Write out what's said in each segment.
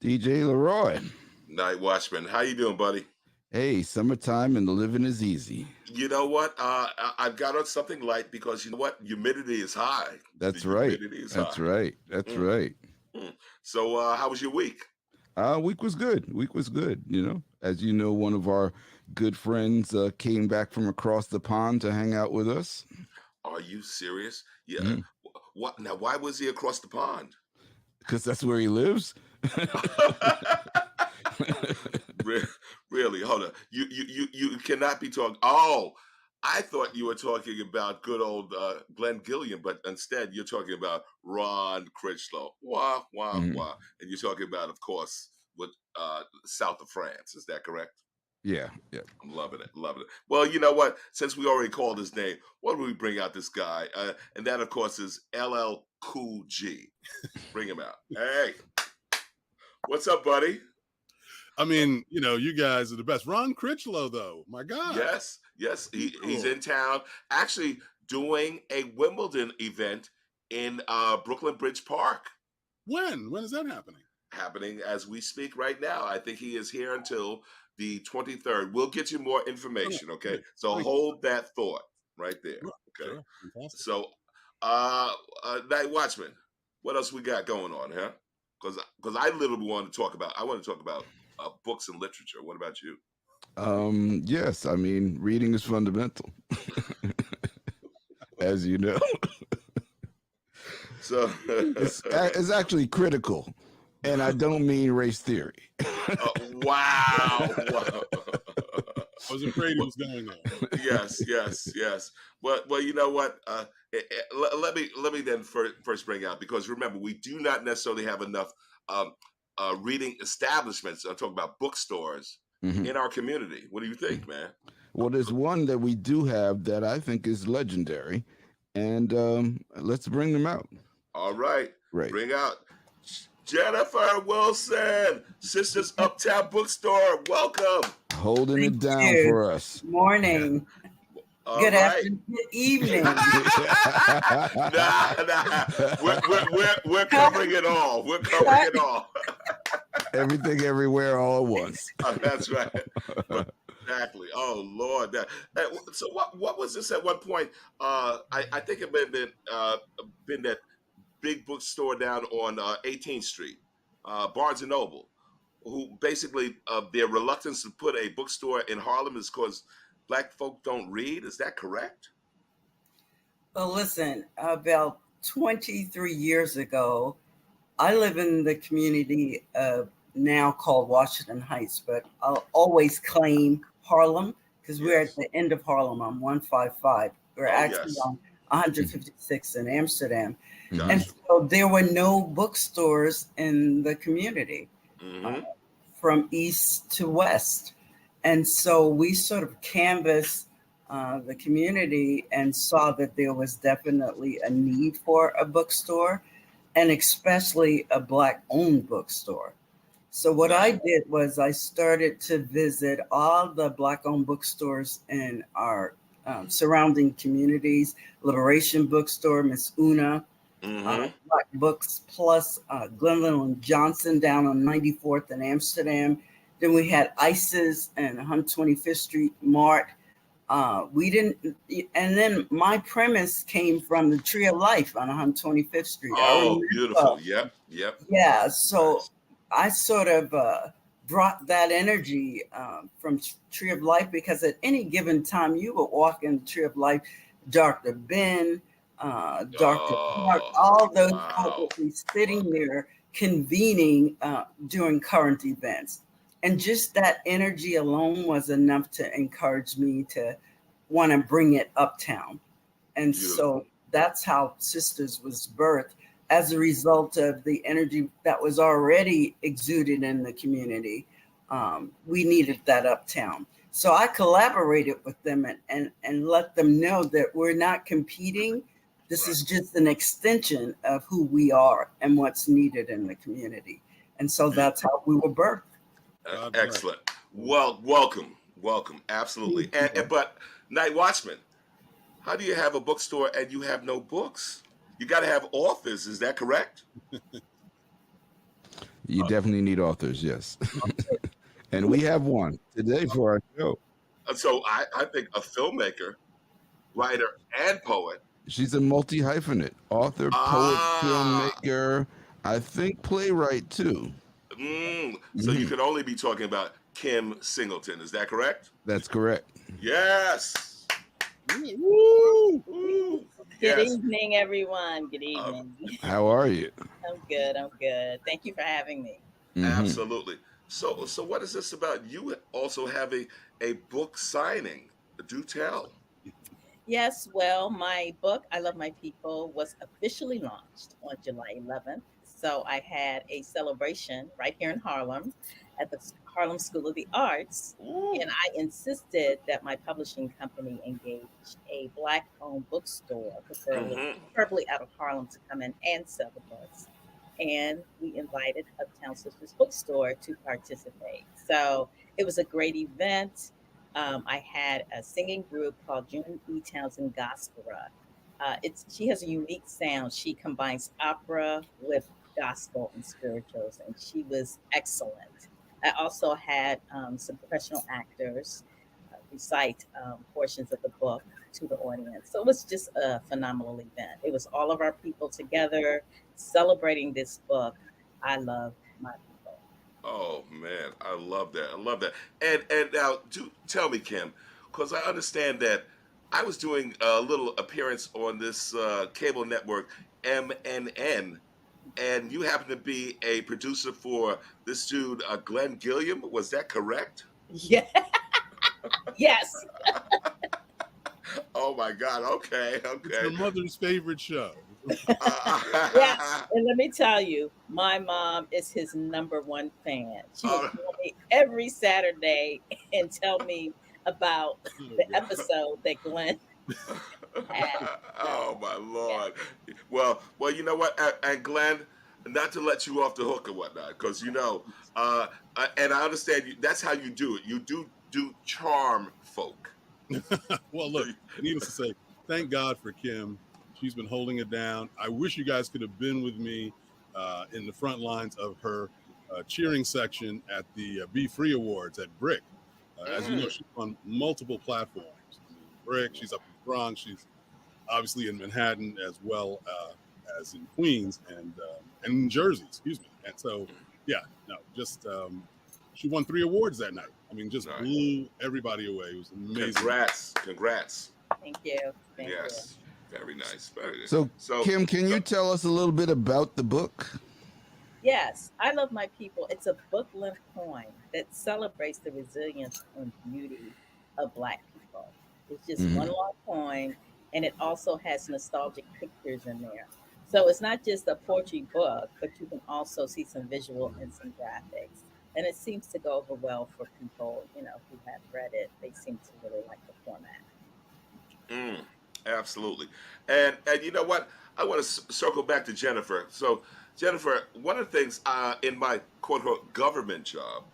DJ LeRoy. NightWatchman, how you doing, buddy? Hey, summertime and the living is easy. You know what? I've got on something light because you know what? Humidity is high. That's right. That's right. So, how was your week? Week was good. Week was good. You know, as you know, one of our good friends came back from across the pond to hang out with us. Are you serious? Yeah. What? Now, why was he across the pond? Because that's where he lives. Really? Hold on. You cannot be talking. Oh, I thought you were talking about good old Glenn Gilliam, but instead you're talking about Ron Critchlow. Wah, wah, wah. And you're talking about, of course, with south of France. Is that correct? Yeah. I'm loving it. Well, you know what? Since we already called his name, why don't we bring out this guy? And that, of course, is LL Cool G. Bring him out. Hey. What's up, buddy? I mean, you know, you guys are the best. Ron Critchlow, though, my God. Yes. He's in town, actually doing a Wimbledon event in Brooklyn Bridge Park. When is that happening? Happening as we speak right now. I think he is here until the 23rd. We'll get you more information, okay? So hold that thought right there, okay? Sure. So, NightWatchman, what else we got going on, huh? Because I literally want to talk about books and literature. What about you? Yes, I mean, reading is fundamental, as you know. So it's actually critical, and I don't mean race theory. Wow. I was afraid he was going there. Yes. Well, you know what? Let me then first bring out, because remember, we do not necessarily have enough reading establishments. I'm talking about bookstores in our community. What do you think, man? Well, there's one that we do have that I think is legendary, and let's bring them out. All right. Right. Bring out Janifer Wilson, Sisters Uptown Bookstore. Welcome. Holding it down for us. Morning. Good afternoon. Good evening. Nah. We're covering it all. We're covering it all. Everything, everywhere, all at once. That's right. Exactly. Oh Lord. So what was this at one point? I think it may have been that big bookstore down on 18th Street, Barnes and Noble, who basically their reluctance to put a bookstore in Harlem is because Black folk don't read. Is that correct? Well, listen, about 23 years ago, I live in the community now called Washington Heights, but I'll always claim Harlem because we're at the end of Harlem on 155. We're actually on 156 in Amsterdam. Gotcha. And so there were no bookstores in the community from east to west. And so we sort of canvassed the community and saw that there was definitely a need for a bookstore, and especially a Black-owned bookstore. So what I did was I started to visit all the Black-owned bookstores in our surrounding communities, Liberation Bookstore, Miss Una, Black Books Plus, Glenn Johnson down on 94th in Amsterdam. Then we had ISIS and 125th Street Mart. And then my premise came from the Tree of Life on 125th Street. Oh, beautiful. Yep. Yeah. So I sort of brought that energy from Tree of Life, because at any given time you would walk in the Tree of Life, Dr. Ben, Dr. Clark, all those folk would be sitting there convening during current events. And just that energy alone was enough to encourage me to want to bring it uptown. And so that's how Sisters was birthed, as a result of the energy that was already exuded in the community. We needed that uptown. So I collaborated with them and let them know that we're not competing. This Right. is just an extension of who we are and what's needed in the community. And so that's how we were birthed. God bless. Excellent. Well, welcome. Absolutely. But Night Watchman, how do you have a bookstore and you have no books? You got to have authors. Is that correct? You definitely need authors, yes. And we have one today for our show. So I think a filmmaker, writer, and poet. She's a multi-hyphenate, author, poet, Ah, filmmaker, I think playwright too. so you can only be talking about Kim Singleton. Is that correct? That's correct. Yes. Woo! Ooh, Good yes. evening, everyone. Good evening. How are you? I'm good. I'm good. Thank you for having me. Absolutely. So what is this about? You also having a book signing. Do tell. Yes, well, my book, I Love My People, was officially launched on July 11th. So I had a celebration right here in Harlem at the Harlem School of the Arts. Ooh. And I insisted that my publishing company engage a Black owned bookstore, preferably out of Harlem, to come in and sell the books. And we invited Uptown Sisters Bookstore to participate. So it was a great event. I had a singing group called June E. Townsend Gospelra. She has a unique sound. She combines opera with gospel and spirituals, and she was excellent. I also had some professional actors recite portions of the book to the audience. So it was just a phenomenal event. It was all of our people together celebrating this book. I love my people. Oh man, I love that. I love that. And now, do tell me, Kim, because I understand that I was doing a little appearance on this cable network, MNN, and you happen to be a producer for this dude, Glenn Gilliam. Was that correct? Yeah. Yes. Oh my God. Okay. It's your mother's favorite show. Yes. And let me tell you, my mom is his number one fan. She will Oh, call me every Saturday and tell me about the episode that Glenn had. So, oh my yeah. Lord. Well, you know what? And Glenn, not to let you off the hook or whatnot, because and I understand that's how you do it. You do charm folk. Well, look, needless to say, thank God for Kim. She's been holding it down. I wish you guys could have been with me in the front lines of her cheering section at the Be Free Awards at Brick. As you know, she's on multiple platforms. I mean, Brick, she's up in the Bronx. She's obviously in Manhattan as well as in Queens and in Jersey, excuse me. And so, yeah, no, just she won 3 awards that night. I mean, just blew everybody away. It was amazing. Congrats. Thank you. Thank Yes. Very nice. Very nice. So Kim, can you tell us a little bit about the book? Yes, I Love My People. It's a book-length poem that celebrates the resilience and beauty of Black people. It's just one long poem, and it also has nostalgic pictures in there. So it's not just a poetry book, but you can also see some visual and some graphics. And it seems to go over well for people, who have read it. They seem to really like the format. Absolutely. And you know what? I want to circle back to Jennifer. So, Jennifer, one of the things in my quote unquote government job,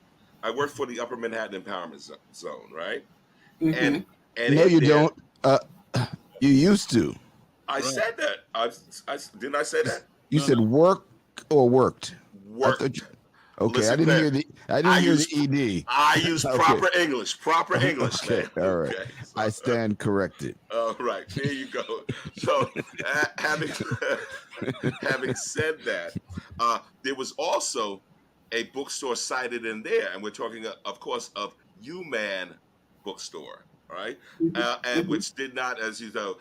I work for the Upper Manhattan Empowerment Zone, right? Mm-hmm. And No, you there, don't. You used to. I said that. Didn't I say that? You said work or worked. Work. Okay, Listen, I didn't hear the. I didn't hear use, the ed. I use Okay. proper English. Proper English, Okay, man. all right. Okay. So, I stand corrected. all right, there you go. So, having having said that, there was also a bookstore cited in there, and we're talking, of course, of UMan Bookstore, right? And which did not, as you know,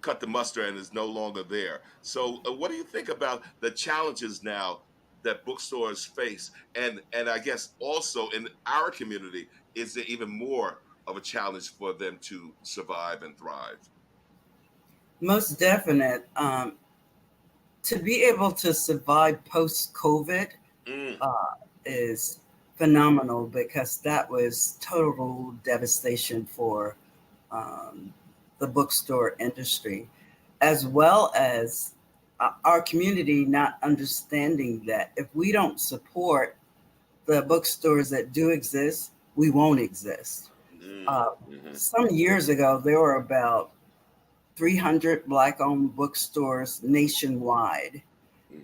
cut the mustard and is no longer there. So, what do you think about the challenges now that bookstores face, and I guess also in our community, is there even more of a challenge for them to survive and thrive? Most definite. To be able to survive post-COVID is phenomenal, because that was total devastation for the bookstore industry. as well as our community not understanding that if we don't support the bookstores that do exist, we won't exist. Some years ago, there were about 300 Black-owned bookstores nationwide.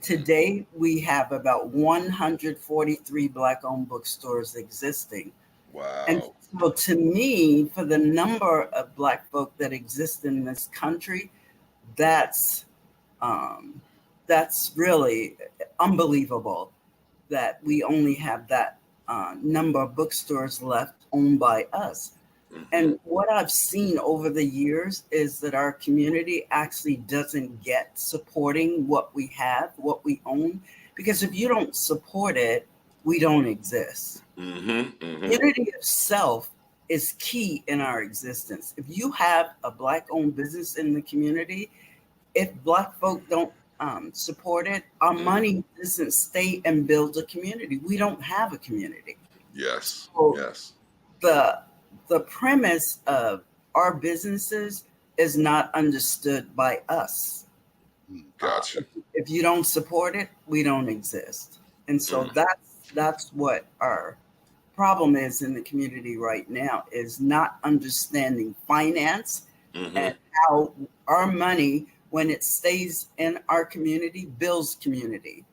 Today, we have about 143 Black-owned bookstores existing. Wow. And so to me, for the number of Black folk that exist in this country, that's really unbelievable that we only have that number of bookstores left owned by us. And what I've seen over the years is that our community actually doesn't get supporting what we have, what we own, because if you don't support it, we don't exist. Community itself is key in our existence. If you have a Black-owned business in the community, if Black folk don't support it, our money doesn't stay and build a community. We don't have a community. Yes. So Yes. The premise of our businesses is not understood by us. Gotcha. If you don't support it, we don't exist. And so that's what our problem is in the community right now, is not understanding finance and how our money, when it stays in our community, builds community.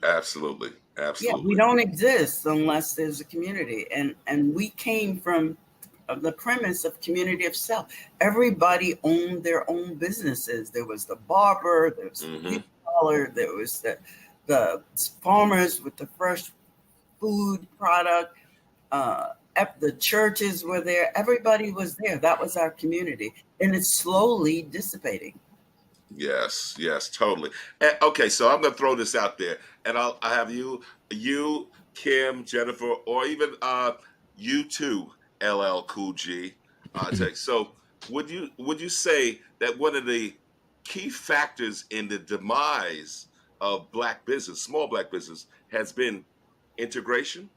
Absolutely. Absolutely. Yeah, we don't exist unless there's a community. And we came from the premise of community of self. Everybody owned their own businesses. There was the barber, there was the beauty parlor, there was the farmers with the fresh food product. The churches were there. Everybody was there. That was our community. And it's slowly dissipating. Yes, yes, totally. And, okay, so I'm gonna throw this out there, and I have you, Kim, Jennifer, or even you too, LL Cool G. So, would you say that one of the key factors in the demise of Black business, small Black business, has been integration?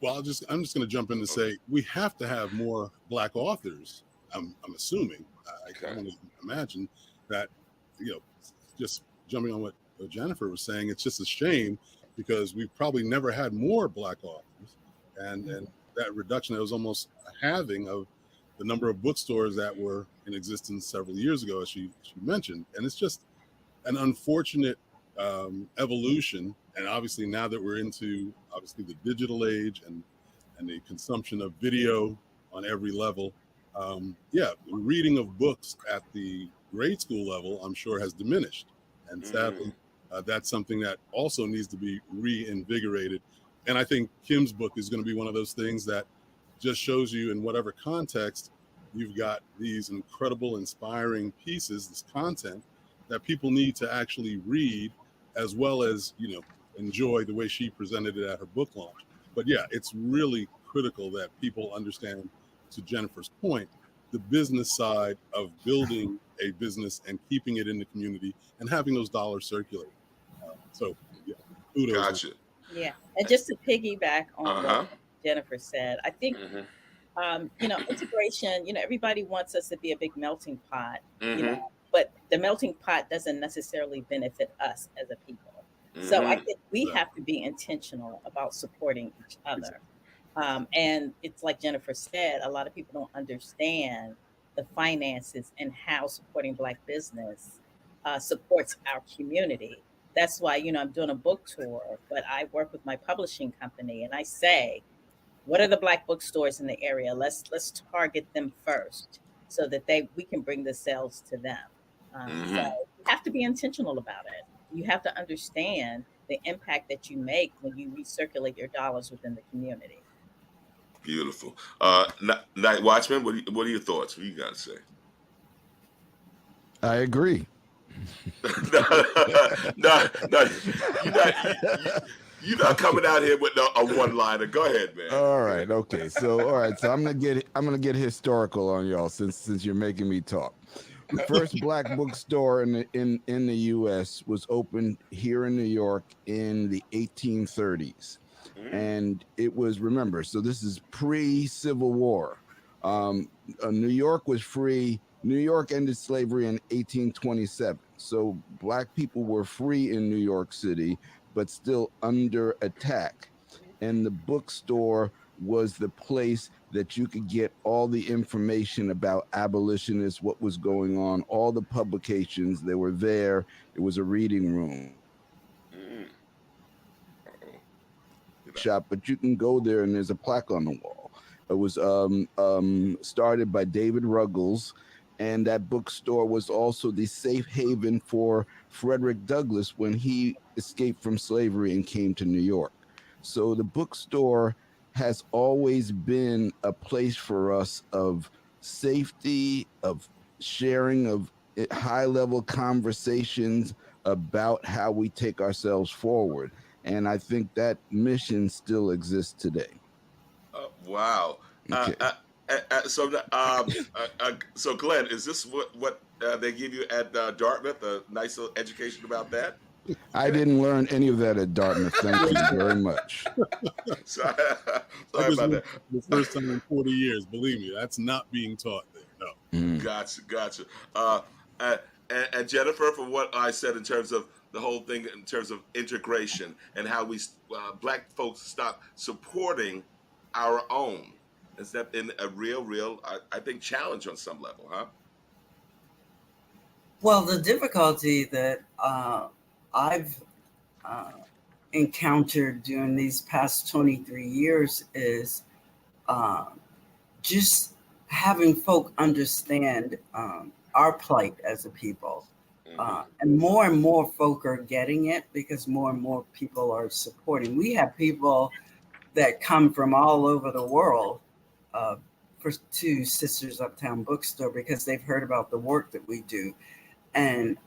Well, I'm just going to jump in to say we have to have more Black authors. I'm assuming. I can only imagine that, just jumping on what Janifer was saying, it's just a shame because we've probably never had more Black authors, and that reduction, that was almost a halving of the number of bookstores that were in existence several years ago, as she mentioned, and it's just an unfortunate evolution. And obviously now that we're into the digital age and the consumption of video on every level, the reading of books at the grade school level, I'm sure, has diminished. And sadly, that's something that also needs to be reinvigorated. And I think Kim's book is going to be one of those things that just shows you, in whatever context, you've got these incredible, inspiring pieces, this content that people need to actually read, as well as, enjoy the way she presented it at her book launch. But yeah, it's really critical that people understand, to Jennifer's point, the business side of building a business and keeping it in the community and having those dollars circulate. Kudos. Gotcha. Yeah, and just to piggyback on what Jennifer said, I think integration. Everybody wants us to be a big melting pot. But the melting pot doesn't necessarily benefit us as a people. So I think we have to be intentional about supporting each other. And it's like Jennifer said, a lot of people don't understand the finances and how supporting Black business supports our community. That's why, I'm doing a book tour, but I work with my publishing company and I say, what are the Black bookstores in the area? Let's target them first so that we can bring the sales to them. So you have to be intentional about it. You have to understand the impact that you make when you recirculate your dollars within the community. Beautiful. NightWatchman, what are your thoughts? What do you got to say? I agree. no, you're not coming out here with a one-liner. Go ahead, man. All right, okay. So I'm gonna get historical on y'all since you're making me talk. The first Black bookstore in the U.S. was opened here in New York in the 1830s, and it was, remember, so this is pre-Civil War. New York was free New York ended slavery in 1827. So black people were free in New York City, but still under attack. And the bookstore was the place that you could get all the information about abolitionists, what was going on, all the publications. They were there. It was a reading room. Mm. Uh-oh. Did I- Shop, but you can go there and there's a plaque on the wall. It was started by David Ruggles, and that bookstore was also the safe haven for Frederick Douglass when he escaped from slavery and came to New York. So the bookstore has always been a place for us of safety, of sharing, of high level conversations about how we take ourselves forward. And I think that mission still exists today. Wow. Okay. So Glenn, is this what they give you at Dartmouth? A nice little education about that? I didn't learn any of that at Dartmouth. Thank you very much. Sorry I just about went that. the first time in 40 years. Believe me, that's not being taught there. No. Mm. Gotcha. Uh, uh, and Jennifer, from what I said in terms of the whole thing, in terms of integration and how we black folks stop supporting our own, is that in a real, I think, challenge on some level, huh? Well, the difficulty that I've encountered during these past 23 years is uh, just having folk understand our plight as a people. Mm-hmm. And more folk are getting it because more and more people are supporting. We have people that come from all over the world to Sisters Uptown Bookstore because they've heard about the work that we do. And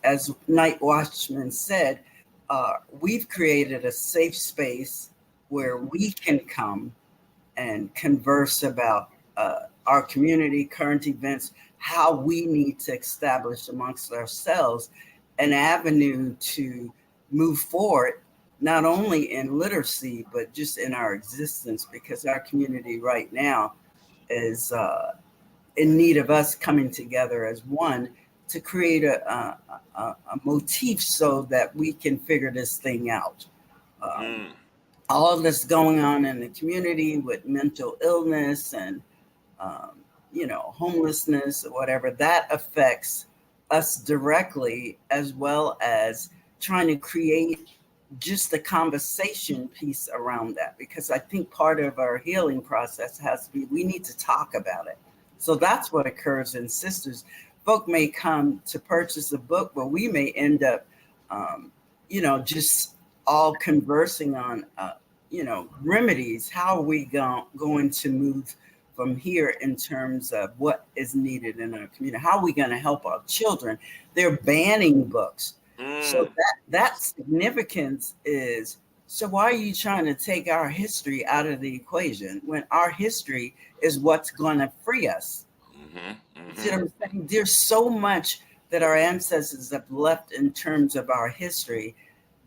as NightWatchman said, we've created a safe space where we can come and converse about our community, current events, how we need to establish amongst ourselves an avenue to move forward, not only in literacy, but just in our existence, because our community right now is in need of us coming together as one to create a motif so that we can figure this thing out. Mm. All that's going on in the community with mental illness and homelessness or whatever, that affects us directly, as well as trying to create just the conversation piece around that, because I think part of our healing process has to be we need to talk about it. So that's what occurs in Sisters. Folk may come to purchase a book, but we may end up just all conversing on remedies. How are we going to move from here in terms of what is needed in our community? How are we going to help our children? They're banning books. So that significance is, so why are you trying to take our history out of the equation when our history is what's going to free us? Mm-hmm. See what I'm saying? There's so much that our ancestors have left in terms of our history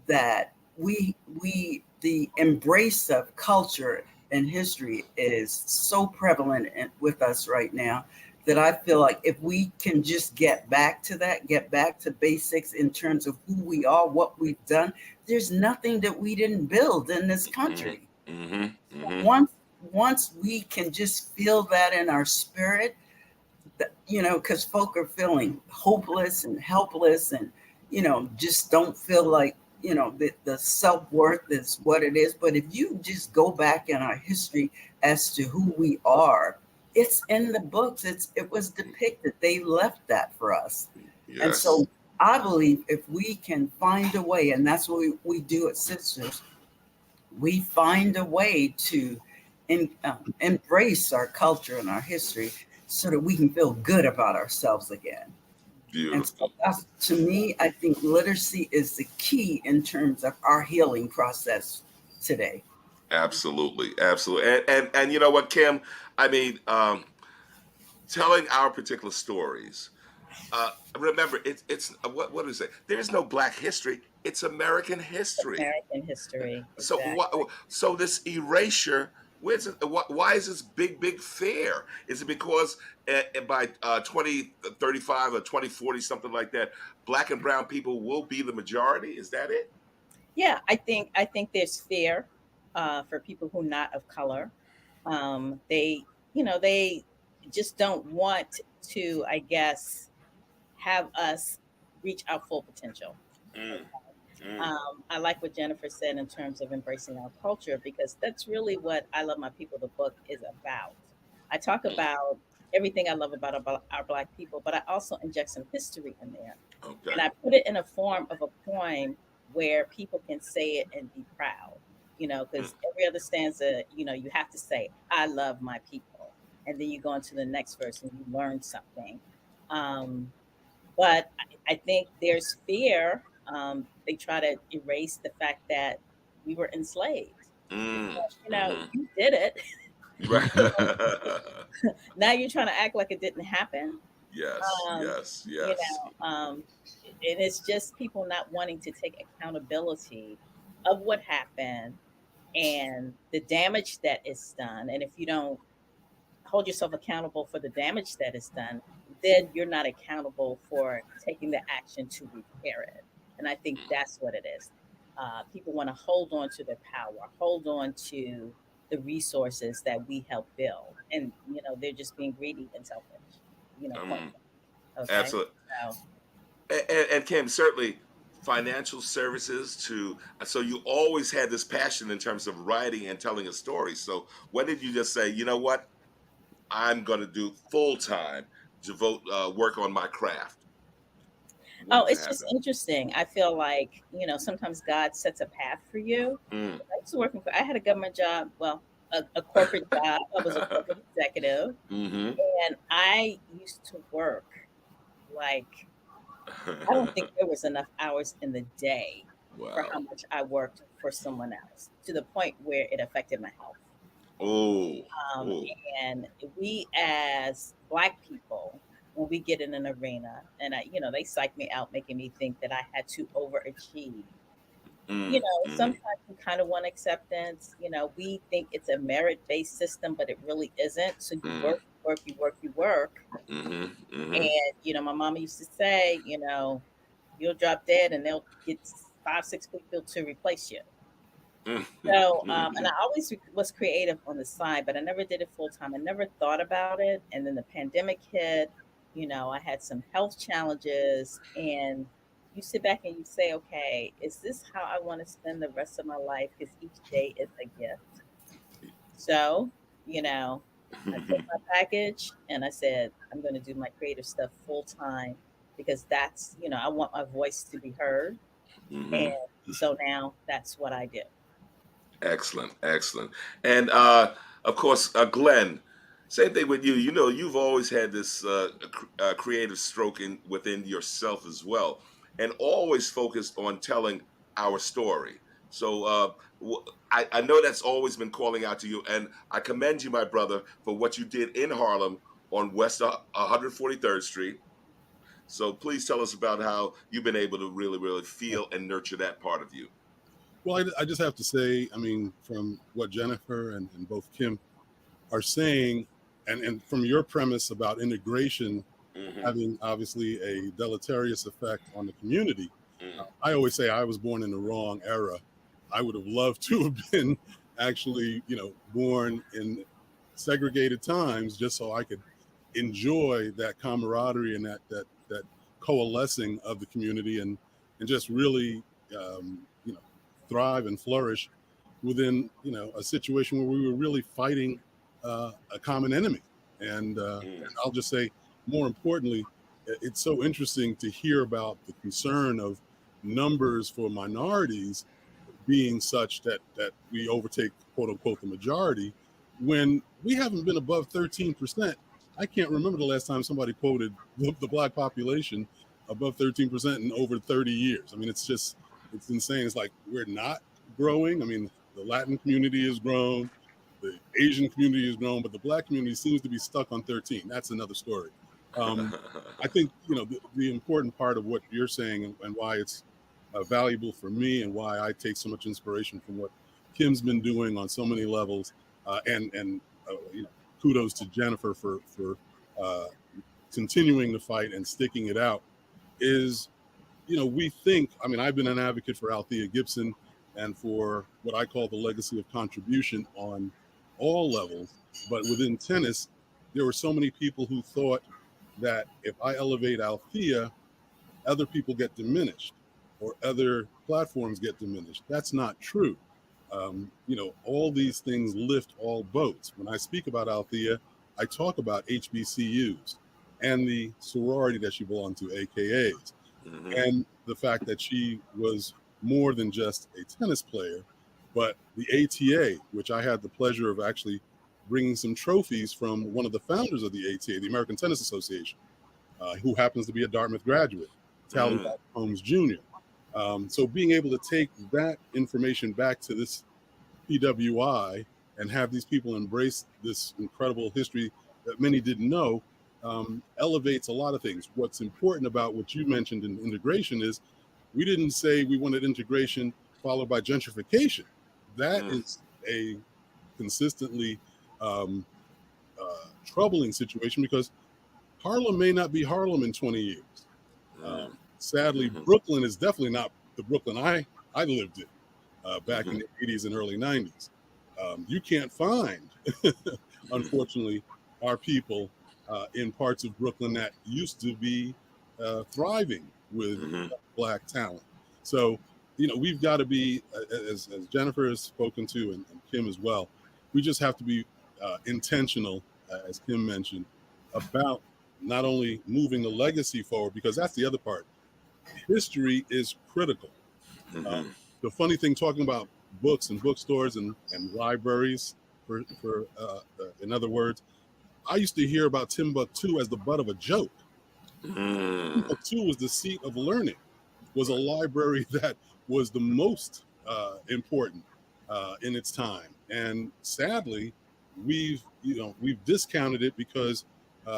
that the embrace of culture and history is so prevalent with us right now that I feel like if we can just get back to that, get back to basics in terms of who we are, what we've done, there's nothing that we didn't build in this country. Mm-hmm. Mm-hmm. Once we can just feel that in our spirit, because folk are feeling hopeless and helpless and, just don't feel like, the self-worth is what it is. But if you just go back in our history as to who we are, it's in the books. It was depicted. They left that for us. Yes. And so I believe if we can find a way, and that's what we do at Sisters, we find a way to embrace our culture and our history so that we can feel good about ourselves again. Beautiful. And so to me, I think literacy is the key in terms of our healing process today. Absolutely. And you know what, Kim? I mean, telling our particular stories. Remember, it's what is it? There's no Black history. It's American history. American history. So Exactly. what? So this erasure Where's it, why is this big fair? Is it because by 2035 or 2040, something like that, black and brown people will be the majority? Is that it? Yeah, I think there's fear for people who are not of color. They just don't want to, I guess, have us reach our full potential. Mm, mm, I like what Jennifer said in terms of embracing our culture, because that's really what I Love My People, the book, is about. I talk mm. about everything I love about our Black people, but I also inject some history in there. And Okay. I put it in a form of a poem where people can say it and be proud, Mm, because every other stanza, you have to say, I love my people. And then you go into the next verse and you learn something. Um, but I think there's fear. They try to erase the fact that we were enslaved. mm, You you did it. right. Now you're trying to act like it didn't happen. Yes, Um, yes, you yes. know, um, and it's just people not wanting to take accountability of what happened and the damage that is done. And if you don't hold yourself accountable for the damage that is done, then you're not accountable for taking the action to repair it. And I think that's what it is. People want to hold on to their power, hold on to the resources that we help build, and they're just being greedy and selfish. Point. Um, Okay. absolutely. So And Kim, certainly financial services to, so you always had this passion in terms of writing and telling a story. So when did you just say, you know what, I'm going to do full time, devote work on my craft? When oh, did that it's just happen? interesting. I feel like, sometimes God sets a path for you. Mm. I was working for, I had a government job, well, a corporate job. I was a corporate executive, Hmm. and I used to work like, I don't think there was enough hours in the day for how Wow. much I worked for someone else, to the point where it affected my health. Oh, Um, oh. and we as Black people, when we get in an arena, and they psych me out, making me think that I had to overachieve. Mm, mm, Sometimes we kind of want acceptance. We think it's a merit-based system, but it really isn't. So you mm, work, you work, you work, you work. mm-hmm, mm-hmm, And, my mama used to say, you'll drop dead and they'll get 5, 6 people to replace you. So, and I mm-hmm, always was creative on the side, but I never did it full time. I never thought about it. And then the pandemic hit, I had some health challenges, and you sit back and you say, okay, is this how I want to spend the rest of my life? Because each day is a gift. So, I took my package and I said, I'm going to do my creative stuff full time, because I want my voice to be heard. mm-hmm. And so now that's what I do. Excellent, excellent. And of course, Glenn, same thing with you. You know, you've always had this creative stroke within yourself as well, and always focused on telling our story. So I know that's always been calling out to you, and I commend you, my brother, for what you did in Harlem on West 143rd Street. So please tell us about how you've been able to really, really feel and nurture that part of you. Well, I just have to say, I mean, from what Jennifer and both Kim are saying, and from your premise about integration Hmm. having obviously a deleterious effect on the community, Mm. I always say I was born in the wrong era. I would have loved to have been actually, born in segregated times just so I could enjoy that camaraderie and that coalescing of the community and just really thrive and flourish within a situation where we were really fighting a common enemy. And Mm. I'll just say, more importantly, it's so interesting to hear about the concern of numbers for minorities being such that we overtake, quote unquote, the majority, when we haven't been above 13%. I can't remember the last time somebody quoted the Black population above 13% in over 30 years. I mean, it's insane. It's like we're not growing. I mean, the Latin community has grown, the Asian community has grown, but the Black community seems to be stuck on 13. That's another story. I think the important part of what you're saying and why it's valuable for me and why I take so much inspiration from what Kim's been doing on so many levels and kudos to Janifer for continuing the fight and sticking it out. Is we think, I've been an advocate for Althea Gibson and for what I call the legacy of contribution on all levels, but within tennis, there were so many people who thought that if I elevate Althea, other people get diminished or other platforms get diminished. That's not true. All these things lift all boats. When I speak about Althea, I talk about HBCUs and the sorority that she belonged to, AKAs, and the fact that she was more than just a tennis player, but the ATA, which I had the pleasure of actually bringing some trophies from one of the founders of the ATA, the American Tennis Association, who happens to be a Dartmouth graduate, Tally Holmes Jr. So being able to take that information back to this PWI and have these people embrace this incredible history that many didn't know elevates a lot of things. What's important about what you mentioned in integration is we didn't say we wanted integration followed by gentrification. That is a consistently troubling situation because Harlem may not be Harlem in 20 years. Sadly, Brooklyn is definitely not the Brooklyn I lived in back in the 80s and early 90s. You can't find, unfortunately, our people in parts of Brooklyn that used to be thriving with Black talent. So, we've got to be, as Janifer has spoken to and Kim as well, we just have to be intentional, as Kim mentioned, about not only moving the legacy forward, because that's the other part. History is critical. The funny thing, talking about books and bookstores and libraries, for in other words, I used to hear about Timbuktu as the butt of a joke. Timbuktu was the seat of learning, was a library that was the most important in its time. And sadly, we've discounted it because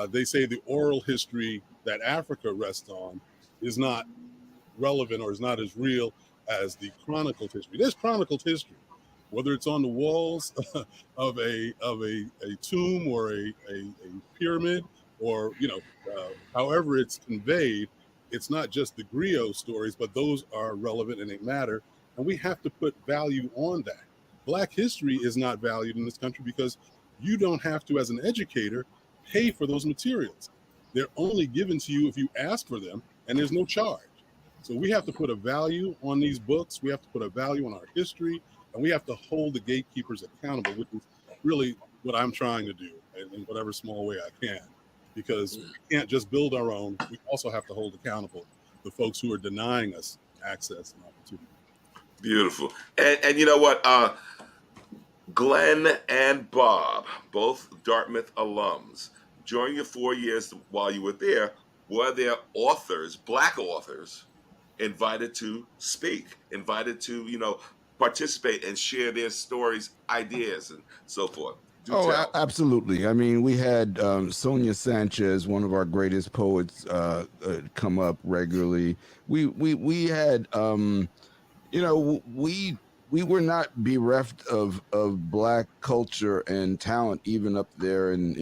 they say the oral history that Africa rests on is not relevant or is not as real as the chronicled history. There's chronicled history, whether it's on the walls of a tomb or a pyramid, or however it's conveyed. It's not just the griot stories, but those are relevant and they matter, and we have to put value on that. Black history is not valued in this country because you don't have to, as an educator, pay for those materials. They're only given to you if you ask for them, and there's no charge. So we have to put a value on these books. We have to put a value on our history, and we have to hold the gatekeepers accountable, which is really what I'm trying to do in whatever small way I can, because we can't just build our own. We also have to hold accountable the folks who are denying us access and opportunity. Beautiful. And you know what? Glenn and Bob, both Dartmouth alums, during your 4 years while you were there, were there authors, Black authors, invited to speak, invited to, participate and share their stories, ideas, and so forth? Absolutely. I mean, we had Sonia Sanchez, one of our greatest poets, come up regularly. We had, we were not bereft of Black culture and talent, even up there in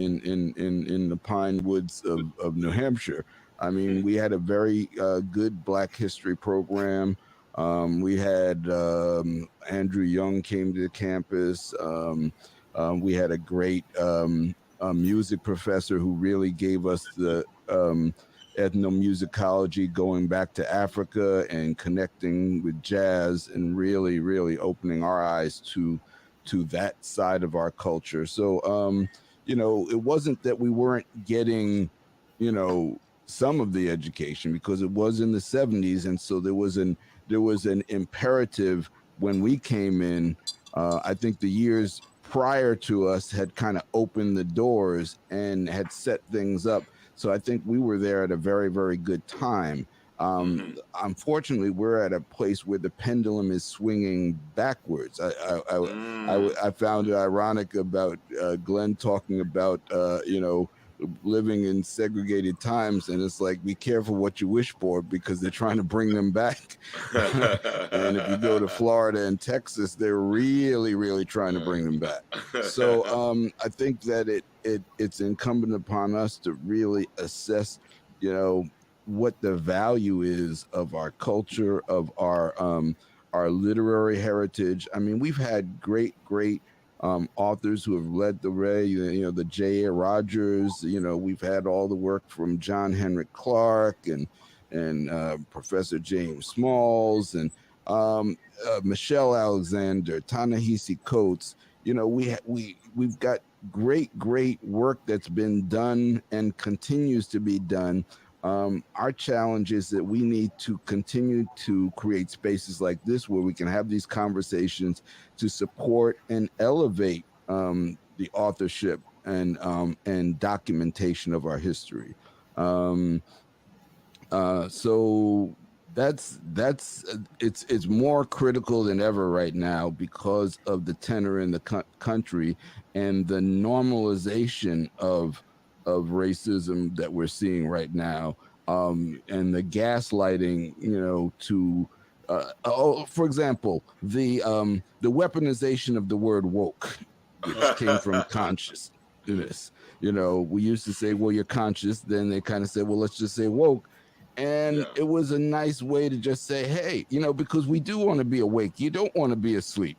the pine woods of New Hampshire. I mean, we had a very good Black history program. We had Andrew Young came to the campus. We had a great music professor who really gave us the ethnomusicology, going back to Africa and connecting with jazz and really, really opening our eyes to that side of our culture. So, it wasn't that we weren't getting, some of the education, because it was in the 70s. And so there was an imperative when we came in. I think the years prior to us had kind of opened the doors and had set things up. So I think we were there at a very, very good time. Unfortunately, we're at a place where the pendulum is swinging backwards. I found it ironic about Glenn talking about, living in segregated times, and it's like, be careful what you wish for, because they're trying to bring them back. And if you go to Florida and Texas, they're really trying to bring them back. So I think that it's incumbent upon us to really assess, what the value is of our culture, of our literary heritage. I mean, we've had great authors who have led the way, the J.A. Rogers, we've had all the work from John Henrik Clark and Professor James Smalls and Michelle Alexander, Ta-Nehisi Coates. We've got great work that's been done and continues to be done. Our challenge is that we need to continue to create spaces like this where we can have these conversations to support and elevate the authorship and documentation of our history. So that's it's more critical than ever right now because of the tenor in the country and the normalization of racism that we're seeing right now, and the gaslighting, for example, the weaponization of the word woke, which came from consciousness. We used to say, well, you're conscious. Then they kind of said, well, let's just say woke. And it was a nice way to just say, hey, because we do want to be awake. You don't want to be asleep.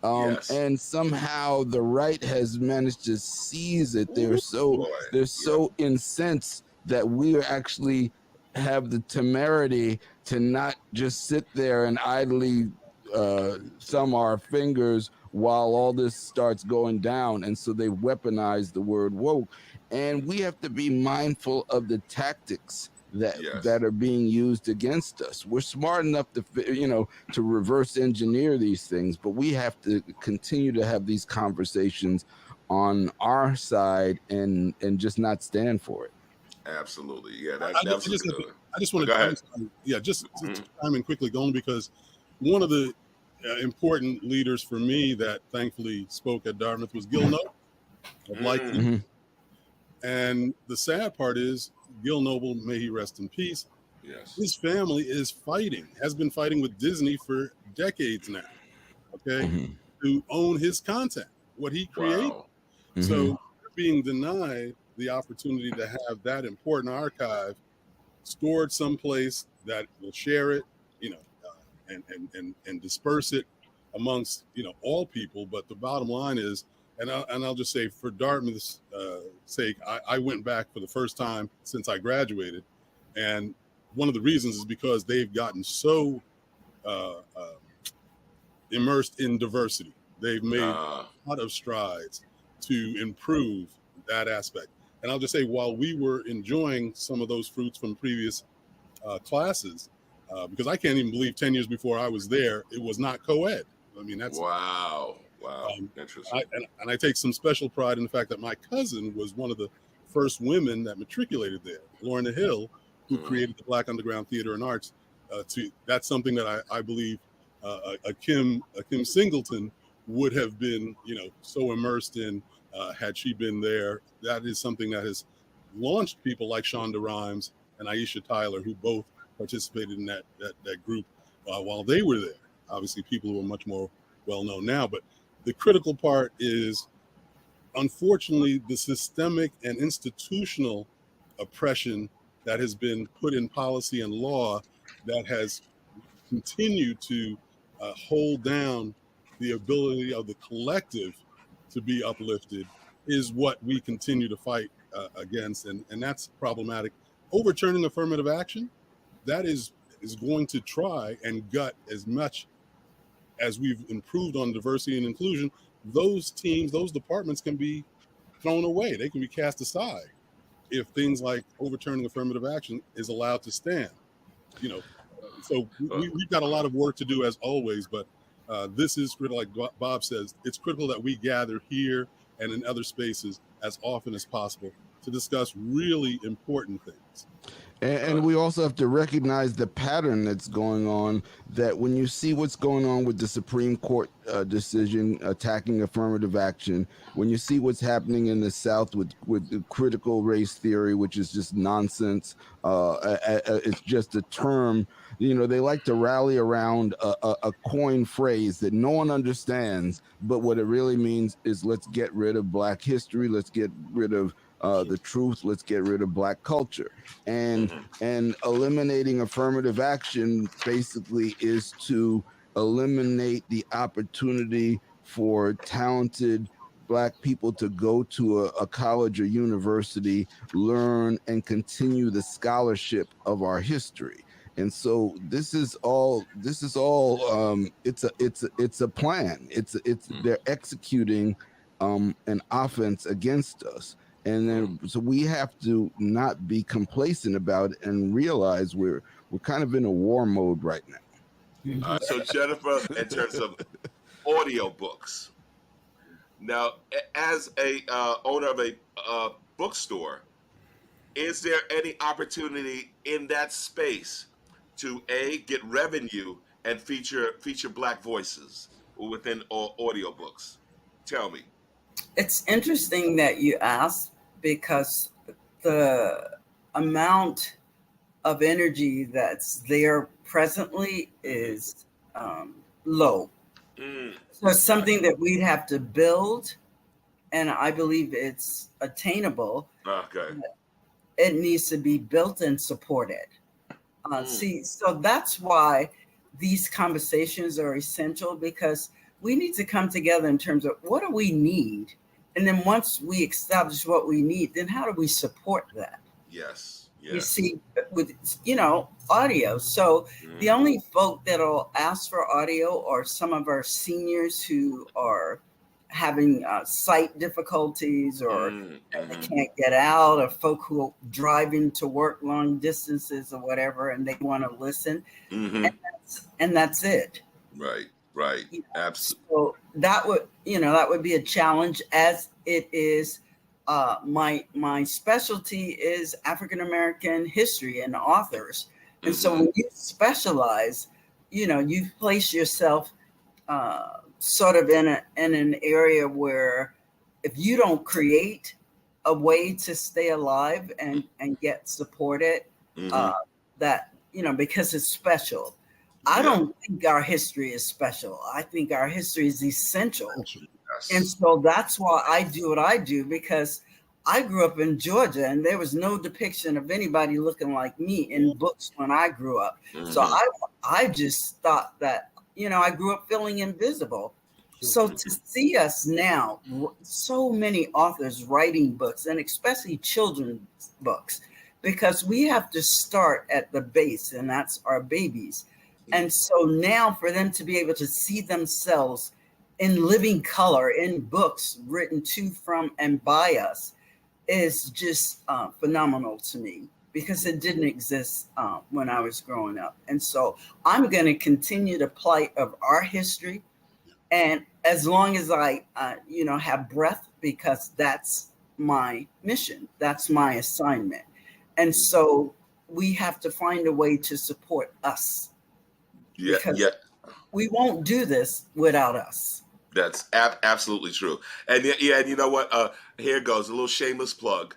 And somehow the right has managed to seize it. They're so incensed that we actually have the temerity to not just sit there and idly thumb our fingers while all this starts going down. And so they weaponize the word woke. And we have to be mindful of the tactics that are being used against us. We're smart enough to to reverse engineer these things, but we have to continue to have these conversations on our side and just not stand for it. Absolutely. Yeah, I just want to just chime in quickly, going, because one of the important leaders for me that thankfully spoke at Dartmouth was Gil Noble of Like. And the sad part is, Gil Noble, may he rest in peace. Yes. His family has been fighting with Disney for decades now, to own his content, what he created. Wow. So being denied the opportunity to have that important archive stored someplace that will share it, and disperse it amongst, all people. But the bottom line is, and I'll just say, for Dartmouth's sake, I went back for the first time since I graduated. And one of the reasons is because they've gotten so immersed in diversity. They've made a lot of strides to improve that aspect. And I'll just say, while we were enjoying some of those fruits from previous classes, because I can't even believe 10 years before I was there, it was not co-ed. I mean, that's wow. Interesting. I take some special pride in the fact that my cousin was one of the first women that matriculated there, Lorna Hill, who created the Black Underground Theater and Arts. That's something that I believe a Kim Singleton would have been, so immersed in had she been there. That is something that has launched people like Shonda Rhimes and Aisha Tyler, who both participated in that group while they were there. Obviously, people who are much more well known now, but the critical part is, unfortunately, the systemic and institutional oppression that has been put in policy and law that has continued to hold down the ability of the collective to be uplifted is what we continue to fight against. And that's problematic. Overturning affirmative action, that is going to try and gut as much as we've improved on diversity and inclusion. Those teams, those departments can be thrown away. They can be cast aside if things like overturning affirmative action is allowed to stand. So we've got a lot of work to do, as always, but this is critical. Like Bob says, it's critical that we gather here and in other spaces as often as possible to discuss really important things. And we also have to recognize the pattern that's going on, that when you see what's going on with the Supreme Court decision attacking affirmative action, when you see what's happening in the South with the critical race theory, which is just nonsense, it's just a term. You know, they like to rally around a coin phrase that no one understands, but what it really means is let's get rid of Black history, let's get rid of the truth, let's get rid of Black culture. And eliminating affirmative action basically is to eliminate the opportunity for talented Black people to go to a college or university, learn and continue the scholarship of our history. And so this is all it's a plan. They're executing an offense against us. And then so we have to not be complacent about it and realize we're kind of in a war mode right now. So Jennifer, in terms of audio books, now as a owner of a bookstore, is there any opportunity in that space to get revenue and feature Black voices within audiobooks? Tell me. It's interesting that you asked, because the amount of energy that's there presently is low. So it's something that we'd have to build, and I believe it's attainable. Okay. It needs to be built and supported. See, so that's why these conversations are essential, because we need to come together in terms of what do we need? And then once we establish what we need, then how do we support that? Yes. You see, with, audio. So the only folk that'll ask for audio are some of our seniors who are having sight difficulties, or they can't get out, or folk who are driving to work long distances or whatever, and they want to listen. And that's it. Right. Absolutely. So that would be a challenge, as it is. My specialty is African American history and authors. And so when you specialize, you place yourself sort of in an area where if you don't create a way to stay alive and get supported, that, because it's special. I don't think our history is special. I think our history is essential. Yes. And so that's why I do what I do, because I grew up in Georgia and there was no depiction of anybody looking like me in books when I grew up. So I just thought that, I grew up feeling invisible. So to see us now, so many authors writing books, and especially children's books, because we have to start at the base, and that's our babies. And so now for them to be able to see themselves in living color in books written to, from, and by us is just phenomenal to me, because it didn't exist when I was growing up. And so I'm going to continue the plight of our history, and as long as I, have breath, because that's my mission, that's my assignment. And so we have to find a way to support us. Because we won't do this without us. That's absolutely true. And and you know what? Here goes a little shameless plug.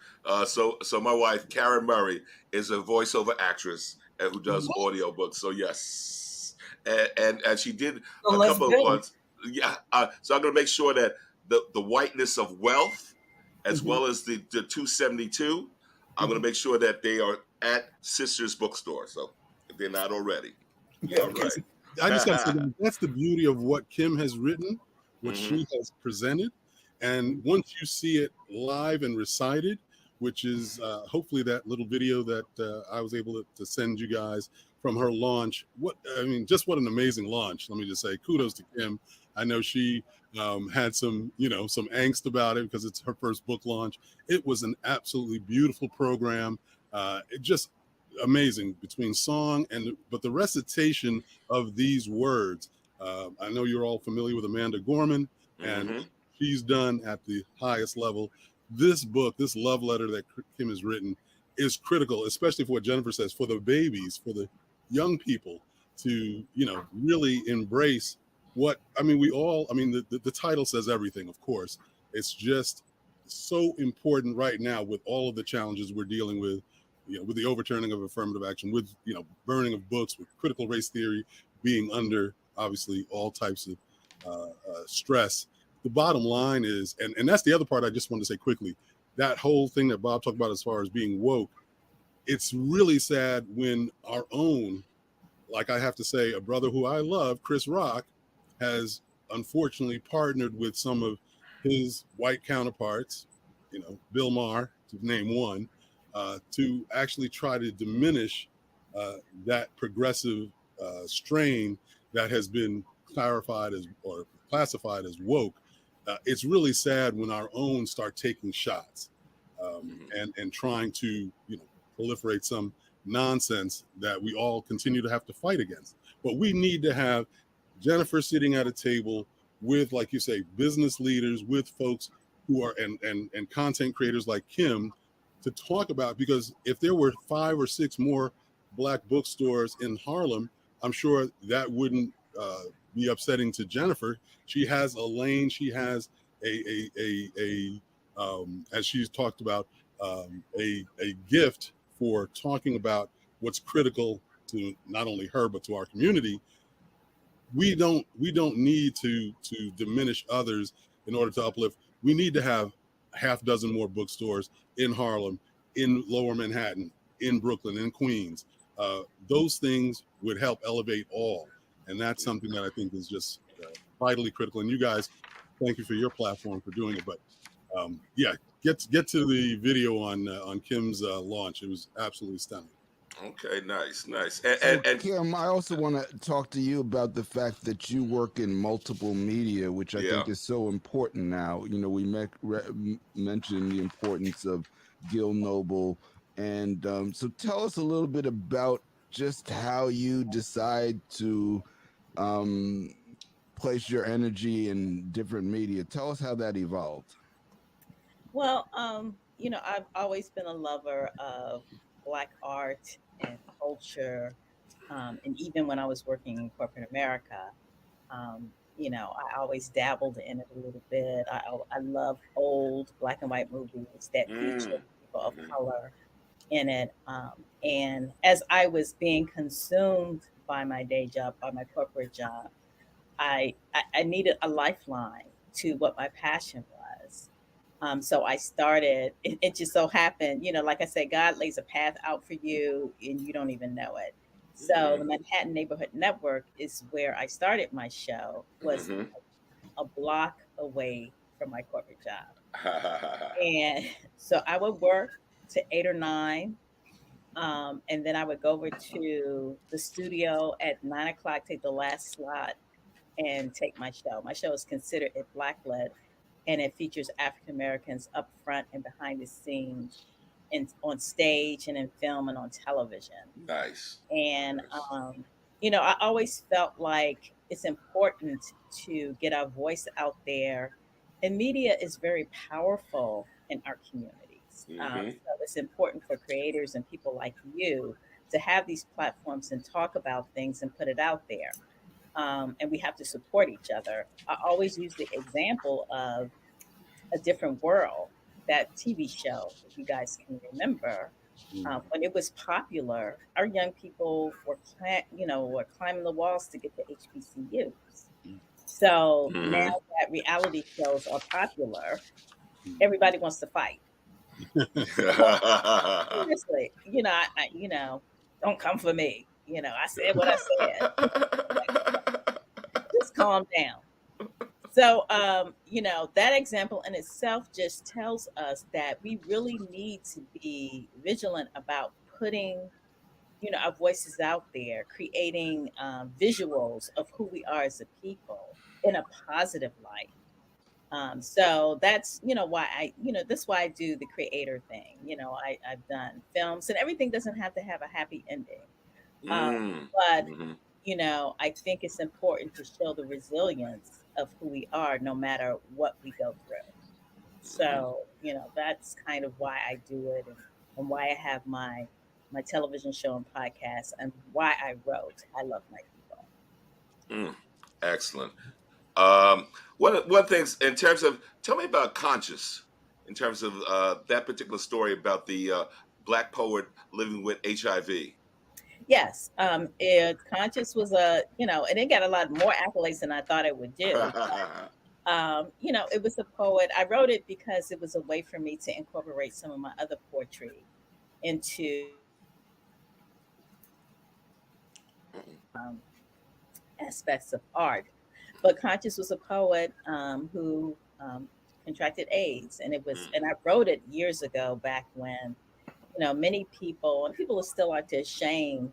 So my wife, Karen Murray, is a voiceover actress who does audiobooks. So yes, and she did a couple of ones. Yeah. So I'm going to make sure that the Whiteness of Wealth, as well as the 272, I'm going to make sure that they are at Sisters Bookstore. So if they're not already. Yeah, right. I just got to say, that's the beauty of what Kim has written, what she has presented. And once you see it live and recited, which is hopefully that little video that I was able to send you guys from her launch. Just what an amazing launch. Let me just say kudos to Kim. I know she had some angst about it because it's her first book launch. It was an absolutely beautiful program. It just amazing between song but the recitation of these words. I know you're all familiar with Amanda Gorman, and she's done at the highest level. This book, this love letter that Kim has written, is critical, especially for what Janifer says, for the babies, for the young people to, really embrace what, the title says everything, of course. It's just so important right now with all of the challenges we're dealing with, with the overturning of affirmative action, with, burning of books, with critical race theory being under, obviously, all types of stress. The bottom line is, and that's the other part I just want to say quickly, that whole thing that Bob talked about as far as being woke, it's really sad when our own, like I have to say, a brother who I love, Chris Rock, has unfortunately partnered with some of his white counterparts, Bill Maher, to name one, to actually try to diminish that progressive strain that has been clarified as or classified as woke. It's really sad when our own start taking shots and trying to, proliferate some nonsense that we all continue to have to fight against. But we need to have Janifer sitting at a table with, like you say, business leaders, with folks who are and content creators like Kim to talk about, because if there were 5 or 6 more Black bookstores in Harlem, I'm sure that wouldn't be upsetting to Janifer. She has a lane. She has a as she's talked about, a gift for talking about what's critical to not only her but to our community. We don't need to diminish others in order to uplift. We need to have half dozen more bookstores in Harlem, in Lower Manhattan, in Brooklyn, in Queens. Those things would help elevate all, and that's something that I think is just vitally critical. And you guys, thank you for your platform for doing it. But get to the video on Kim's launch. It was absolutely stunning. Okay, nice. And Kim, I also want to talk to you about the fact that you work in multiple media, which I think is so important now. We mentioned the importance of Gil Noble, and so tell us a little bit about just how you decide to place your energy in different media. Tell us how that evolved. Well, I've always been a lover of Black art and culture. And even when I was working in corporate America, I always dabbled in it a little bit. I love old black and white movies that feature people of color in it. And as I was being consumed by my day job, by my corporate job, I needed a lifeline to what my passion was. So I started, it just so happened, like I said, God lays a path out for you and you don't even know it. So the Manhattan Neighborhood Network is where I started my show, was a block away from my corporate job. And so I would work to 8 or 9. And then I would go over to the studio at 9 o'clock, take the last slot and take my show. My show is considered a Black led, and it features African Americans up front and behind the scenes, and on stage and in film and on television. Nice. And I always felt like it's important to get our voice out there, and media is very powerful in our communities. So it's important for creators and people like you to have these platforms and talk about things and put it out there. And we have to support each other. I always use the example of A Different World, that TV show, if you guys can remember. When it was popular, our young people were climbing the walls to get to HBCUs. So now that reality shows are popular, everybody wants to fight. Seriously, don't come for me. I said what I said. Just calm down. So, that example in itself just tells us that we really need to be vigilant about putting, our voices out there, creating visuals of who we are as a people in a positive light. So that's, why that's why I do the creator thing. I've done films, and everything doesn't have to have a happy ending. But I think it's important to show the resilience of who we are no matter what we go through. So, that's kind of why I do it. And and why I have my television show and podcast, and why I wrote I Love My People. Excellent. One things in terms of, tell me about Conscious, in terms of that particular story about the black poet living with HIV. Yes, Conscious was and it got a lot more accolades than I thought it would do. It was a poet. I wrote it because it was a way for me to incorporate some of my other poetry into aspects of art. But Conscious was a poet who contracted AIDS, and I wrote it years ago, back when many people, and people are still out there ashamed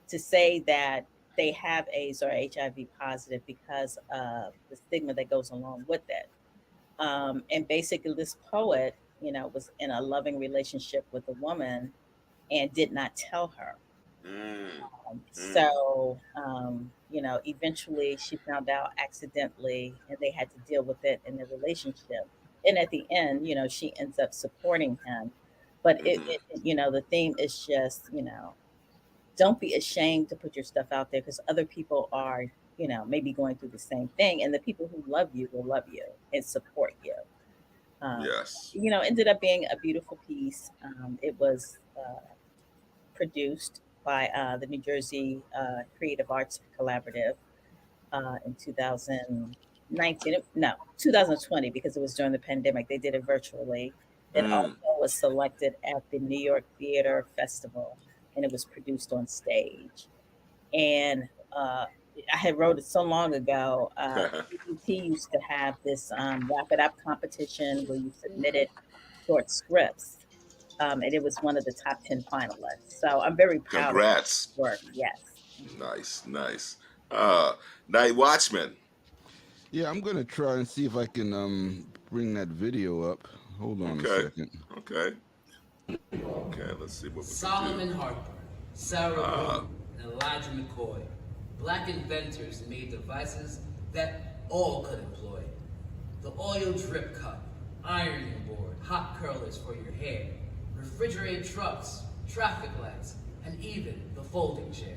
to say that they have AIDS or HIV positive because of the stigma that goes along with it. And basically, this poet, was in a loving relationship with a woman and did not tell her. Eventually she found out accidentally, and they had to deal with it in their relationship. And at the end, she ends up supporting him. But the theme is just, don't be ashamed to put your stuff out there, because other people are, maybe going through the same thing, and the people who love you will love you and support you. Yes. Ended up being a beautiful piece. It was produced by the New Jersey Creative Arts Collaborative in 2020, because it was during the pandemic. They did it virtually. It also was selected at the New York Theater Festival, and it was produced on stage. And I had wrote it so long ago. BET used to have this Wrap It Up competition where you submitted short scripts. And it was one of the top 10 finalists. So I'm very proud Congrats. of work. Yes. Nice. NightWatchman. Yeah, I'm gonna try and see if I can bring that video up. Hold on a second. Okay, let's see what we Solomon Harper, Sarah Bloom, and Elijah McCoy, black inventors, made devices that all could employ. The oil drip cup, ironing board, hot curlers for your hair, refrigerated trucks, traffic lights, and even the folding chair.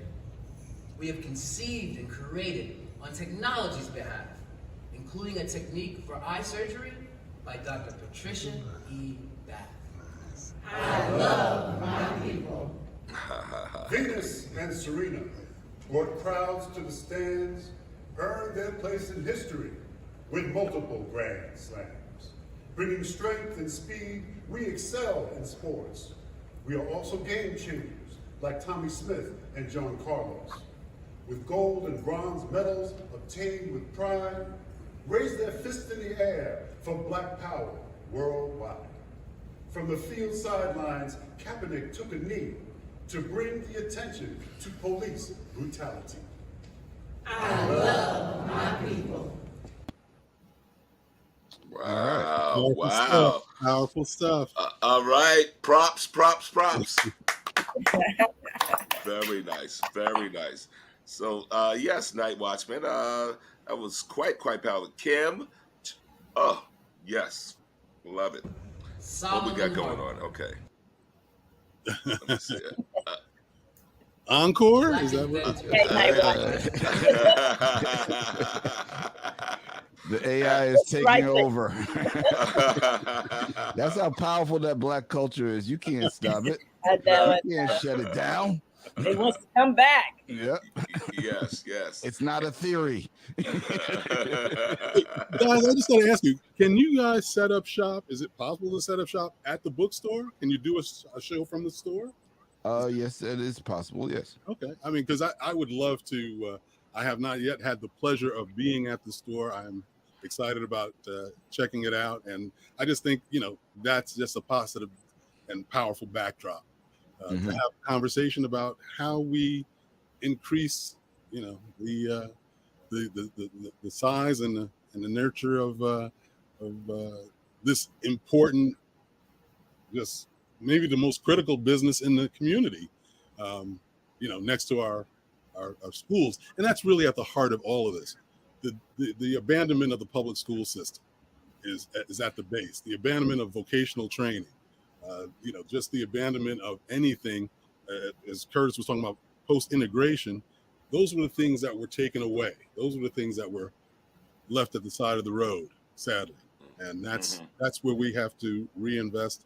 We have conceived and created on technology's behalf, including a technique for eye surgery by Dr. Patricia E. Bath. I love my people. Venus and Serena brought crowds to the stands, earned their place in history with multiple grand slams. Bringing strength and speed, we excel in sports. We are also game changers, like Tommy Smith and John Carlos. With gold and bronze medals obtained with pride, raise their fists in the air for Black power worldwide. From the field sidelines, Kaepernick took a knee to bring the attention to police brutality. I love my people. Wow. Powerful stuff. All right. Props. Very nice. So, yes, NightWatchman. That was quite powerful. Kim. Oh, yes. Love it. What we got going on? Okay. Let me see it. Encore? Is that what? The AI is taking over. That's how powerful that black culture is. You can't stop it. I know. You can't shut it down. It wants to come back. Yep. Yes. It's not a theory. Guys, I just got to ask you, can you guys set up shop? Is it possible to set up shop at the bookstore? Can you do a show from the store? Yes, it is possible. Yes. Okay. I mean, because I would love to. I have not yet had the pleasure of being at the store. I'm excited about checking it out. And I just think, that's just a positive and powerful backdrop to have a conversation about how we increase, the size and the nurture of this important, just maybe the most critical business in the community, next to our schools. And that's really at the heart of all of this. The abandonment of the public school system is at the base. The abandonment of vocational training, Just the abandonment of anything, as Curtis was talking about post-integration, those were the things that were taken away. Those were the things that were left at the side of the road, sadly. And that's where we have to reinvest,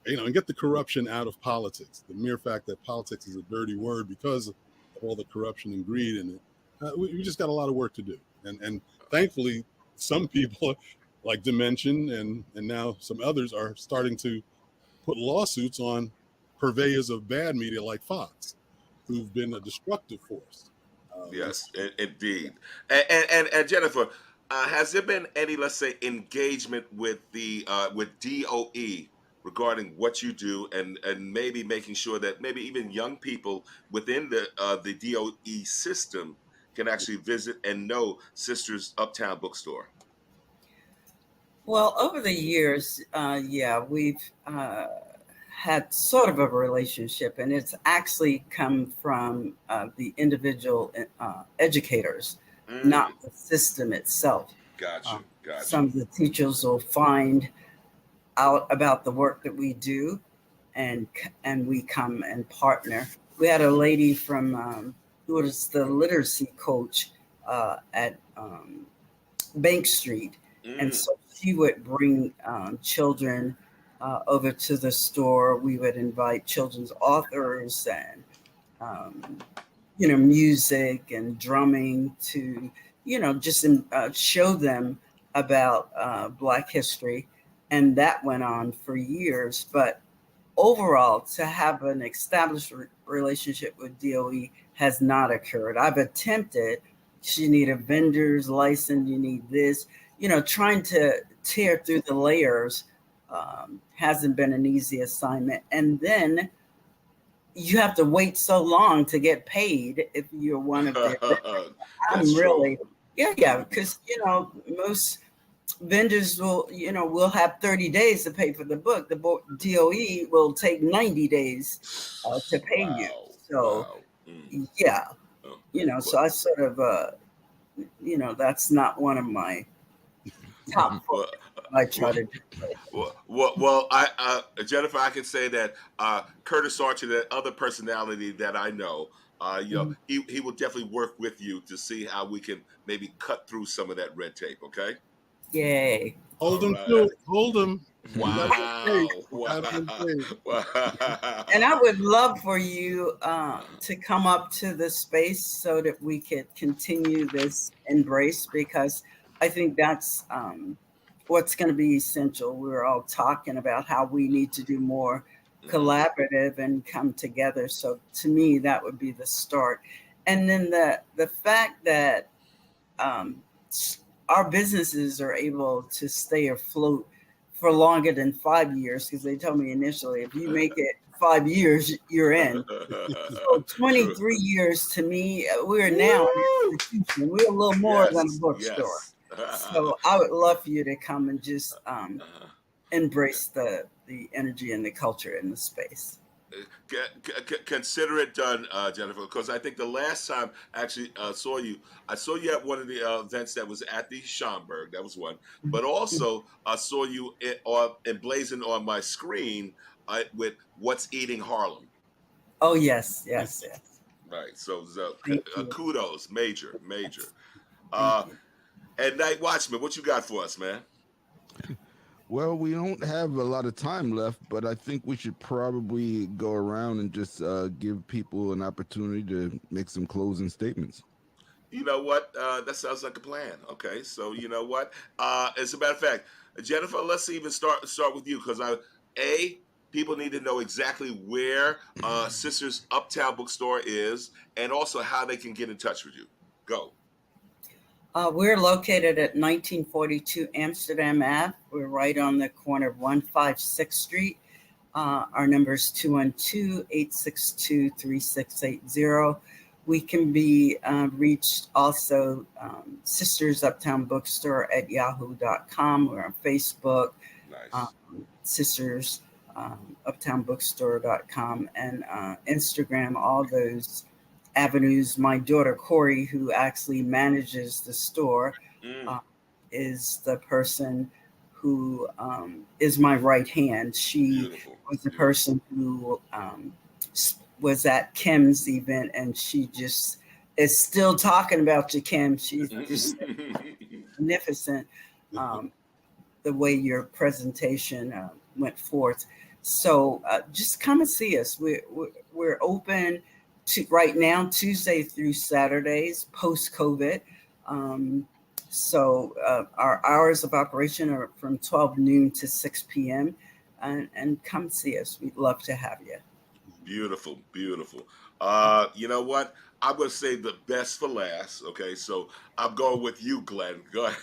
and get the corruption out of politics. The mere fact that politics is a dirty word because of all the corruption and greed in it. We just got a lot of work to do. And thankfully, some people like Dimension and now some others are starting to put lawsuits on purveyors of bad media like Fox, who've been a destructive force. Yes, indeed. And Jennifer, has there been any, let's say, engagement with the with DOE regarding what you do, and maybe making sure that maybe even young people within the DOE system can actually visit and know Sisters Uptown Bookstore? Well, over the years, we've had sort of a relationship, and it's actually come from the individual educators, not the system itself. Gotcha. Some of the teachers will find out about the work that we do, and we come and partner. We had a lady from who was the literacy coach at Bank Street, and so she would bring children over to the store. We would invite children's authors and music and drumming to just show them about Black history, and that went on for years. But overall, to have an established relationship with DOE has not occurred. I've attempted. You need a vendor's license, you need this, trying to tear through the layers hasn't been an easy assignment. And then you have to wait so long to get paid if you're one of their I'm really true. Because most vendors will have 30 days to pay for the book. The DOE will take 90 days to pay you. So so I sort of that's not one of my top I try to do. Well, I Jennifer, I can say that Curtis Archer, that other personality that I know, he will definitely work with you to see how we can maybe cut through some of that red tape. Okay. Yay! Hold him, too. Hold him. Wow. And I would love for you to come up to the space so that we could continue this embrace, because I think that's what's going to be essential. We're all talking about how we need to do more collaborative and come together. So to me, that would be the start. And then the fact that our businesses are able to stay afloat for longer than 5 years, because they told me initially, if you make it 5 years, you're in. So 23 years to me, we're now an institution. We're a little more than a bookstore. So I would love for you to come and just embrace the energy and the culture in the space. Consider it done, Jennifer, because I think the last time I actually saw you at one of the events that was at the Schomburg. That was one. But also I saw you emblazoned on my screen with What's Eating Harlem. Oh, yes. Right. So kudos, major. And NightWatchman, what you got for us, man? Well, we don't have a lot of time left, but I think we should probably go around and just give people an opportunity to make some closing statements. You know what? That sounds like a plan. Okay, so you know what? As a matter of fact, Jennifer, let's even start with you, because people need to know exactly where Sisters Uptown Bookstore is, and also how they can get in touch with you. Go. We're located at 1942 Amsterdam Ave. We're right on the corner of 156th Street. Our number is 212-862-3680. We can be reached also Sisters Uptown Bookstore at yahoo.com. We're on Facebook, nice. Sisters uptownbookstore.com, and Instagram, all those avenues. My daughter Corey, who actually manages the store, is the person who is my right hand. She Beautiful. was the Beautiful. person who was at Kim's event, and she just is still talking about you, Kim. She's just magnificent. The way your presentation went forth. So just come and see us. We're open to right now, Tuesday through Saturdays, post-COVID. So our hours of operation are from 12 noon to 6 p.m. And come see us. We'd love to have you. Beautiful, beautiful. You know what? I'm going to say the best for last. Okay, so I'm going with you, Glenn. Go ahead.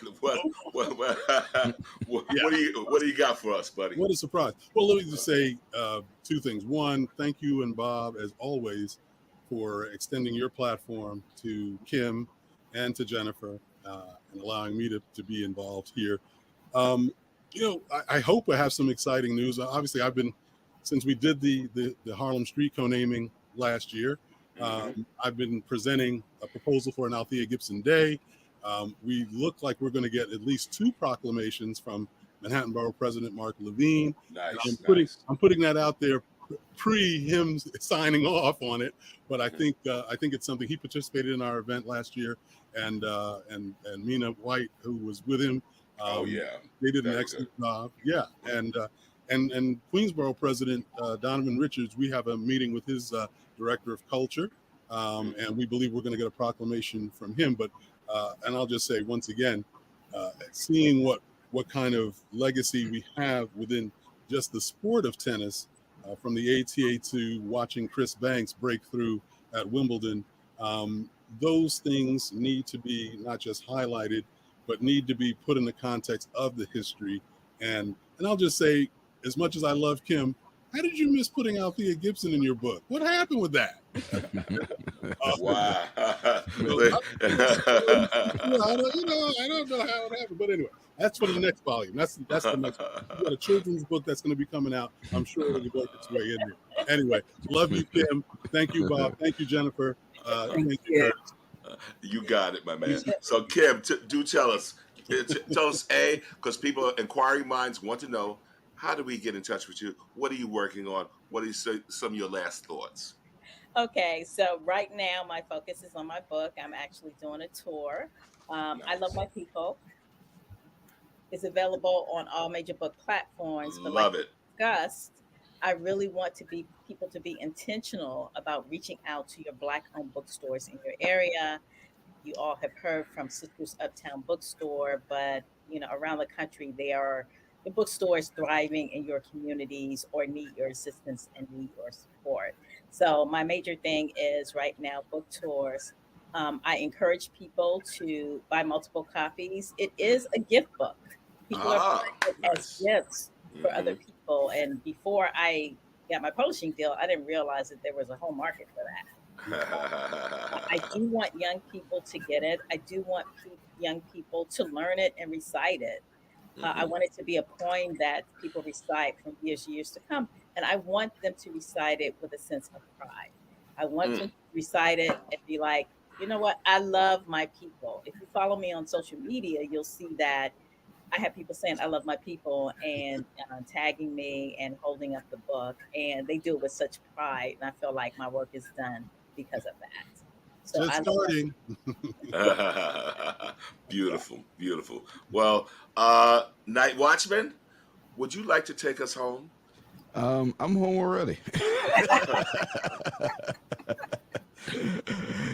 What do you got for us, buddy? What a surprise. Well, let me just say two things. One, thank you and Bob, as always, for extending your platform to Kim and to Janifer and allowing me to be involved here. I hope I have some exciting news. Obviously, since we did the Harlem Street co-naming last year, I've been presenting a proposal for an Althea Gibson Day. We look like we're going to get at least 2 proclamations from Manhattan Borough President Mark Levine. Nice. I'm putting that out there pre him signing off on it, but I think it's something. He participated in our event last year, and Mina White, who was with him. They did an excellent job. Yeah, and Queensborough President Donovan Richards, we have a meeting with his Director of Culture, and we believe we're going to get a proclamation from him. But and I'll just say once again, seeing what kind of legacy we have within just the sport of tennis, from the ATA to watching Chris Banks break through at Wimbledon, those things need to be not just highlighted, but need to be put in the context of the history. And I'll just say, as much as I love Kim, how did you miss putting Althea Gibson in your book? What happened with that? Wow. I don't know how it happened, but anyway, that's for the next volume. That's the next one. We got a children's book that's going to be coming out. I'm sure it'll work its way in there. Anyway, love you, Kim. Thank you, Bob. Thank you, Jennifer. Thank you. You got it, my man. So, Kim, do tell us, because people, inquiring minds want to know, how do we get in touch with you? What are you working on? What are some of your last thoughts? Okay, so right now my focus is on my book. I'm actually doing a tour. Nice. I Love My People. It's available on all major book platforms. But Love like it. discussed, I really want people to be intentional about reaching out to your Black-owned bookstores in your area. You all have heard from Sisters Uptown Bookstore, but around the country, the bookstores thriving in your communities or need your assistance and need your support. So my major thing is right now book tours. I encourage people to buy multiple copies. It is a gift book. People are buying it as gifts for other people. And before I got my publishing deal, I didn't realize that there was a whole market for that. I do want young people to get it. I do want young people to learn it and recite it. I want it to be a poem that people recite from years to come. And I want them to recite it with a sense of pride. I want them to recite it and be like, you know what? I love my people. If you follow me on social media, you'll see that I have people saying, I love my people, and tagging me and holding up the book. And they do it with such pride. And I feel like my work is done because of that. So just starting. Beautiful, beautiful. Well, NightWatchman, would you like to take us home? I'm home already.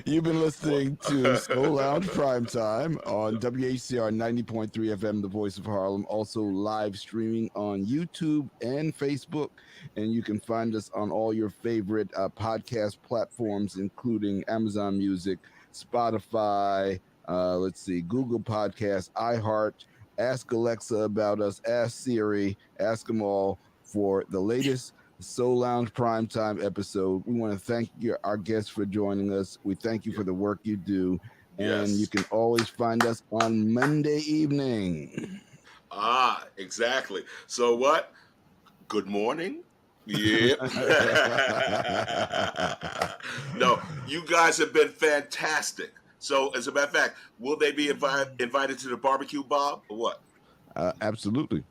You've been listening to Soul Lounge Primetime on WHCR 90.3 FM, the voice of Harlem, also live streaming on YouTube and Facebook. And you can find us on all your favorite podcast platforms, including Amazon Music, Spotify, Google Podcasts, iHeart. Ask Alexa about us, ask Siri, ask them all for the latest Soul Lounge Primetime episode. We want to thank our guests for joining us. We thank you for the work you do. And you can always find us on Monday evening. Exactly. So what? Good morning. Yeah. No, you guys have been fantastic. So as a matter of fact, will they be invited to the barbecue, Bob, or what? Absolutely.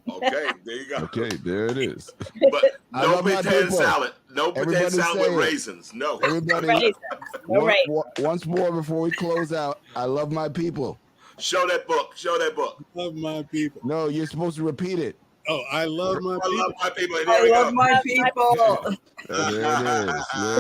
Okay, there you go. Okay, there it is. But I no love my potato people. salad. No potato Everybody salad say with it. raisins. No. Everybody, Raisins. No raisins. once more before we close out, I love my people. Show that book. Show that book. Love my people. No, you're supposed to repeat it. Oh, I love my I people. love my people. There I we love go. my people. There it is. Yeah.